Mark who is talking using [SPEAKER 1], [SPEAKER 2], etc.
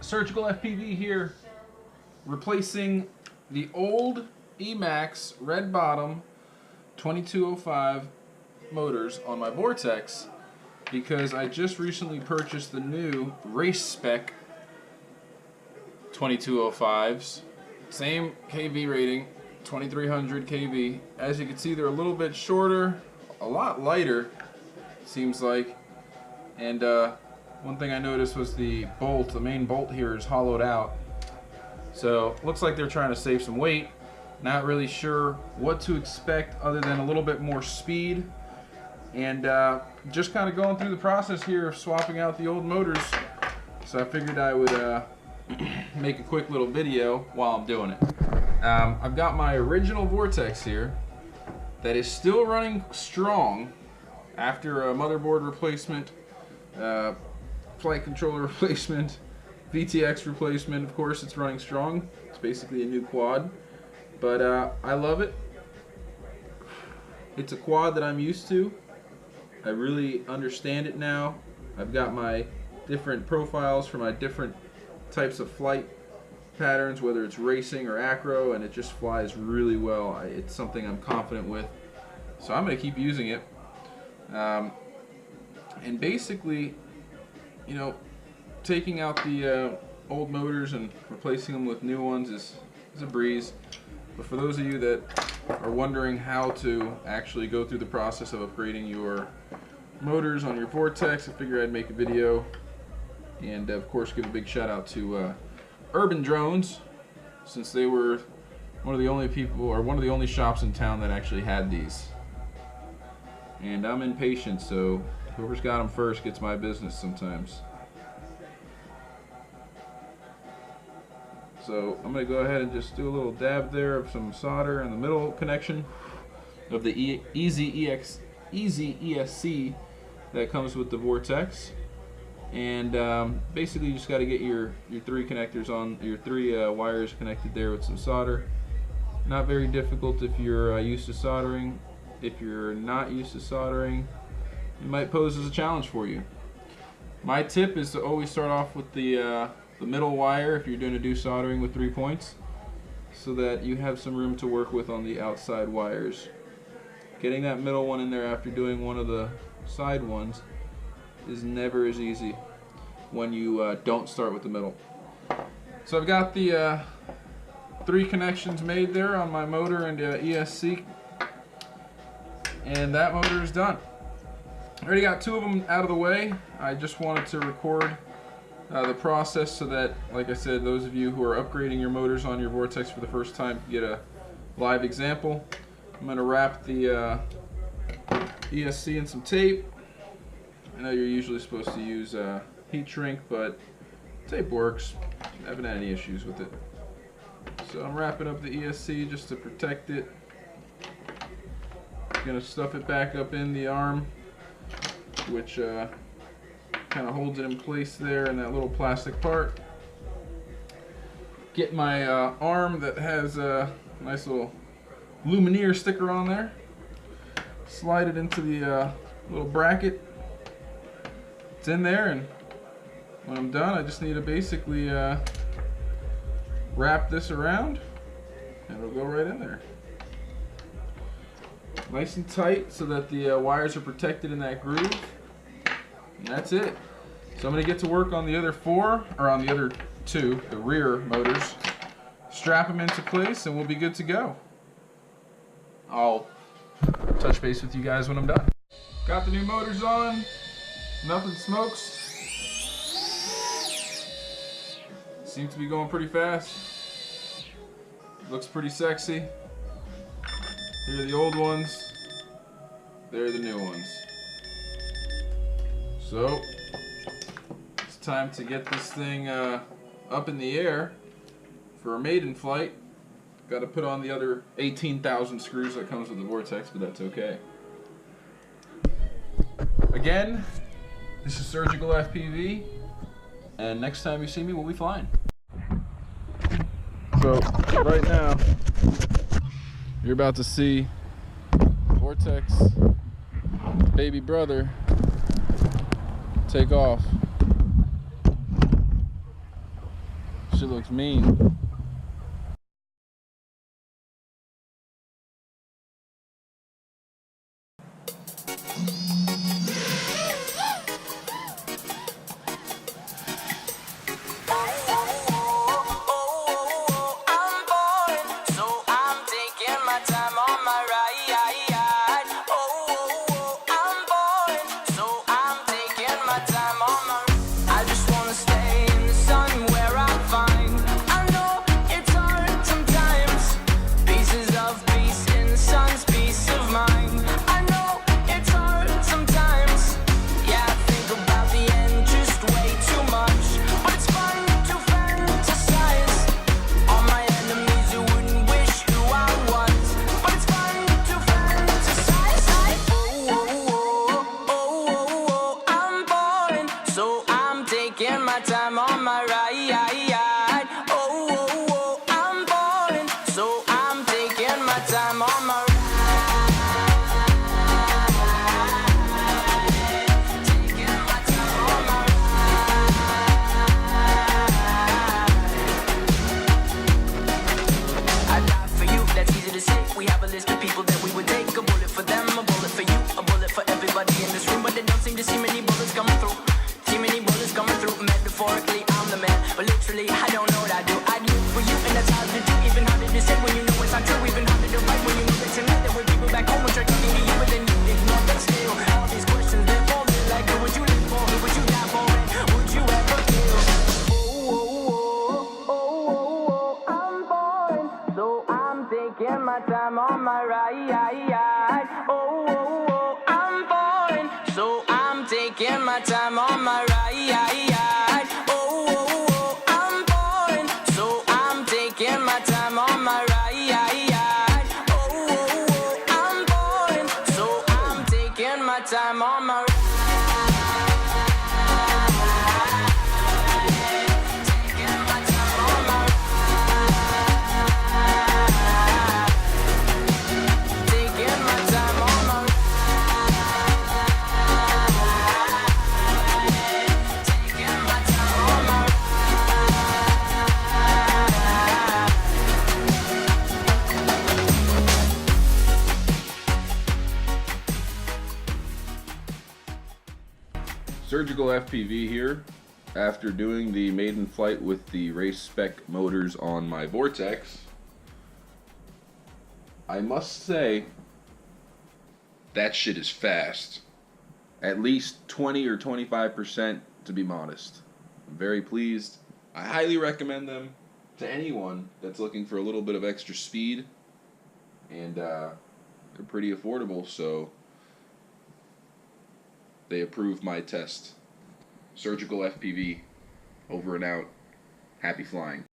[SPEAKER 1] Surgical FPV here, replacing the old EMAX red bottom 2205 motors on my Vortex because I just recently purchased the new race spec 2205s. Same KV rating, 2300 KV. As you can see, they're a little bit shorter, a lot lighter, seems like. And one thing I noticed was the main bolt here is hollowed out. So looks like they're trying to save some weight. Not really sure what to expect other than a little bit more speed. And just kind of going through the process here of swapping out the old motors. So I figured I would make a quick little video while I'm doing it. I've got my original Vortex here that is still running strong after a motherboard replacement, flight controller replacement, VTX replacement. Of course, it's running strong. It's basically a new quad, but I love it. It's a quad that I'm used to. I really understand it now. I've got my different profiles for my different types of flight patterns, whether it's racing or acro, and it just flies really well. It's something I'm confident with, so I'm going to keep using it. And basically, you know, taking out the old motors and replacing them with new ones is a breeze. But for those of you that are wondering how to actually go through the process of upgrading your motors on your Vortex, I figured I'd make a video. And of course, give a big shout out to Urban Drones, since they were one of the only people, or one of the only shops in town that actually had these. And I'm impatient, so whoever's got them first gets my business sometimes. So I'm going to go ahead and just do a little dab there of some solder in the middle connection of the Easy ESC that comes with the Vortex. And basically you just got to get your three connectors on, your three wires connected there with some solder. Not very difficult if you're used to soldering. If you're not used to soldering, it might pose as a challenge for you. My tip is to always start off with the middle wire if you're going to do soldering with 3 points, so that you have some room to work with on the outside wires. Getting that middle one in there after doing one of the side ones is never as easy when you don't start with the middle. So I've got the 3 connections made there on my motor and ESC, and that motor is done. I already got 2 of them out of the way. I just wanted to record the process so that, like I said, those of you who are upgrading your motors on your Vortex for the first time can get a live example. I'm going to wrap the ESC in some tape. I know you're usually supposed to use heat shrink, but tape works. I haven't had any issues with it. So I'm wrapping up the ESC just to protect it. Gonna stuff it back up in the arm, which kind of holds it in place there in that little plastic part. Get my arm that has a nice little Lumineer sticker on there. Slide it into the little bracket. It's in there, and when I'm done, I just need to basically wrap this around, and it'll go right in there. Nice and tight so that the wires are protected in that groove. And that's it. So I'm going to get to work on the other 4, or on the other 2, the rear motors. Strap them into place and we'll be good to go. I'll touch base with you guys when I'm done. Got the new motors on. Nothing smokes. Seems to be going pretty fast. Looks pretty sexy. Here are the old ones. There are the new ones. So it's time to get this thing up in the air for a maiden flight. Got to put on the other 18,000 screws that comes with the Vortex, but that's okay. Again, this is Surgical FPV, and next time you see me, we'll be flying. So right now, you're about to see Vortex baby brother take off. Shit looks mean.
[SPEAKER 2] Taking my time on my ride. Oh, I'm boring, so I'm taking my time on my ride. Oh, I'm boring, so I'm taking my time on my ride.
[SPEAKER 1] Surgical FPV here. After doing the maiden flight with the race spec motors on my Vortex, I must say that shit is fast. At least 20 or 25% to be modest. I'm very pleased. I highly recommend them to anyone that's looking for a little bit of extra speed, and they're pretty affordable, so they approved my test. Surgical FPV, over and out. Happy flying.